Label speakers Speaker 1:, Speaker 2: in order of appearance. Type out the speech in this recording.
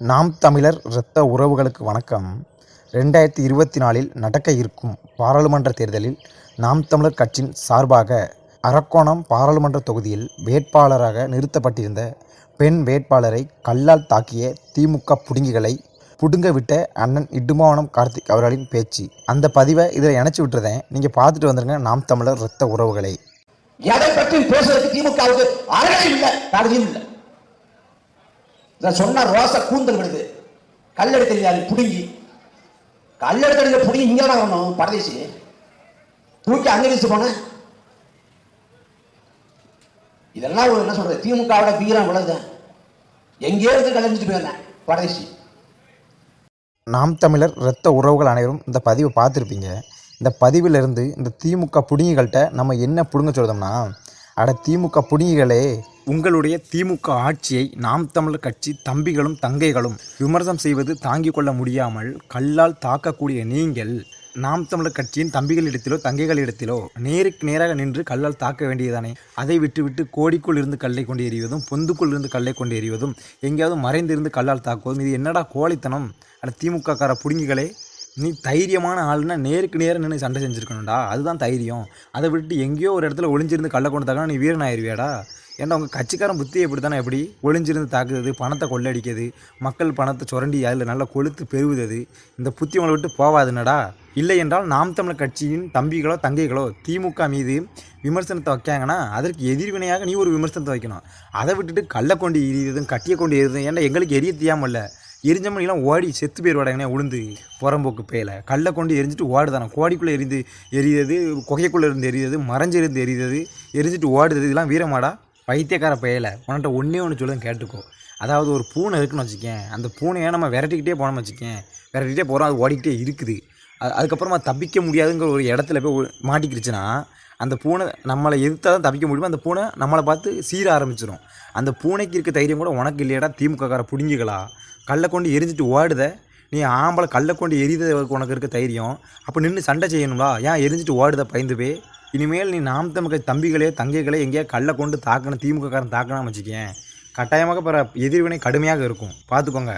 Speaker 1: நாம் தமிழர் இரத்த உறவுகளுக்கு வணக்கம். 2024 நடக்க இருக்கும் பாராளுமன்ற தேர்தலில் நாம் தமிழர் கட்சியின் சார்பாக அரக்கோணம் பாராளுமன்ற தொகுதியில் வேட்பாளராக நிறுத்தப்பட்டிருந்த பெண் வேட்பாளரை கல்லால் தாக்கிய திமுக புடுங்கிகளை புடுங்கவிட்ட அண்ணன் இடுமாவனம் கார்த்திக் அவர்களின் பேச்சு. அந்த பதிவை இதில் இணைச்சி விட்டுறதேன். நீங்கள் பார்த்துட்டு வந்துருங்க. நாம் தமிழர் இரத்த உறவுகளை
Speaker 2: எதை பற்றி பேசுறதுக்கு திமுகவுக்கு அழகையும் இல்லை, தகுதியும் இல்லை. சொன்ன ரோச கூந்தல் விடுது. கல்லெடுத்து புடுங்கி கல்லெடுத்து புடுங்கி இங்கே தான் வரணும். பரதேசி தூக்கி அங்கே வீசி போன இதெல்லாம் என்ன சொல்றது? திமுகவோட வீரம் விழுது. எங்கேயோ இருந்து கலைஞ்சிட்டு போயிருந்தேன் பரதேசி.
Speaker 1: நாம் தமிழர் இரத்த உறவுகள் அனைவரும் இந்த பதிவை பார்த்துருப்பீங்க. இந்த பதிவிலிருந்து இந்த திமுக புடுங்கிகள்கிட்ட நம்ம என்ன புடுங்க சொல்றோம்னா, அட திமுக புடுங்கிகளே, உங்களுடைய திமுக ஆட்சியை நாம் தமிழர் கட்சி தம்பிகளும் தங்கைகளும் விமர்சனம் செய்வது தாங்கிக் கொள்ள முடியாமல் கல்லால் தாக்கக்கூடிய நீங்கள் நாம் தமிழர் கட்சியின் தம்பிகளிடத்திலோ தங்கைகளிடத்திலோ நேருக்கு நேராக நின்று கல்லால் தாக்க வேண்டியதானே. அதை விட்டுவிட்டு கோடிக்குள் இருந்து கல்லை கொண்டு எறிவதும் பொந்துக்குள் இருந்து கல்லை கொண்டு எறிவதும் எங்கேயாவது மறைந்திருந்து கல்லால் தாக்குவதும் இது என்னடா கோழைத்தனம்? அட திமுக கார புடுங்கிகளே, நீ தைரியமான ஆளுன்னா நேருக்கு நேரம் நின்று சண்டை செஞ்சுருக்கணும்டா. அதுதான் தைரியம். அதை விட்டு எங்கேயோ ஒரு இடத்துல ஒளிஞ்சிருந்து கல்லை கொண்டு தாக்கணும், நீ வீரன் ஆயிடுவியாடா. ஏன்னா உங்கள் கட்சிக்காரன் புத்தி எப்படி தானே, எப்படி ஒளிஞ்சிருந்து தாக்குறது, பணத்தை கொள்ளடிக்கிறது, மக்கள் பணத்தை சுரண்டி அதில் நல்லா கொளுத்து பெறுவது, இந்த புத்தி உங்களை விட்டு போவாதுன்னடா. இல்லை என்றால் நாம் தமிழர் கட்சியின் தம்பிகளோ தங்கைகளோ திமுக மீது விமர்சனத்தை வைக்காங்கன்னா அதற்கு எதிர்வினையாக நீ ஒரு விமர்சனத்தை வைக்கணும். அதை விட்டுட்டு கல்லை கொண்டு எரியுதும் கட்டியை கொண்டு எரியுதும். ஏன்னா எங்களுக்கு எரிய தெரியாமல்ல, எரிஞ்சமணிலாம் ஓடி செத்து பேர் வாடகனே உளுந்து புறம்போக்கு பேலை கல்லை கொண்டு எரிஞ்சிட்டு ஓடுதானே. கோடிக்குள்ளே எரியுது, குகைக்குள்ளே இருந்து எரியுது, மறைஞ்சிருந்து எரியுது, எரிஞ்சிட்டு ஓடுது. இதெல்லாம் வீரமாடா? பைத்தியக்கார பயலை. உன்கிட்ட ஒன்று சொல்லுன்னு கேட்டுக்கோ. அதாவது ஒரு பூனை இருக்குன்னு வச்சுக்கேன். அந்த பூனையை நம்ம விரட்டிக்கிட்டே போனோம்னு வச்சுக்கேன். விரட்டிக்கிட்டே போகிறோம், அது ஓடிக்கிட்டே இருக்குது. அதுக்கப்புறமா தப்பிக்க முடியாதுங்கிற ஒரு இடத்துல போய் மாட்டிக்கிடுச்சுன்னா அந்த பூனை நம்மளை எதிர்த்தா தான் தப்பிக்க முடியுமோ. அந்த பூனை நம்மளை பார்த்து சீர ஆரம்பிச்சிடும். அந்த பூனைக்கு இருக்க தைரியம் கூட உனக்கு இல்லையாடா திமுக கார புடுங்கிகளா? கல்லை கொண்டு எரிஞ்சிட்டு ஓடுத நீ ஆம்பளை, கல்லை கொண்டு எரிதற்கு உனக்கு இருக்க தைரியம். அப்போ நின்று சண்டை செய்யணுங்களா? ஏன் எரிஞ்சிட்டு ஓடுத பயந்து போய்? இனிமேல் நீ நாம் தமிழ் தம்பிகளே தங்கைகளே எங்கேயா கல்லை கொண்டு தாக்கணும், திமுக காரன் தாக்கணும்னு வச்சுக்கேன், கட்டாயமாக எதிர்வினை கடுமையாக இருக்கும். பார்த்துக்கோங்க.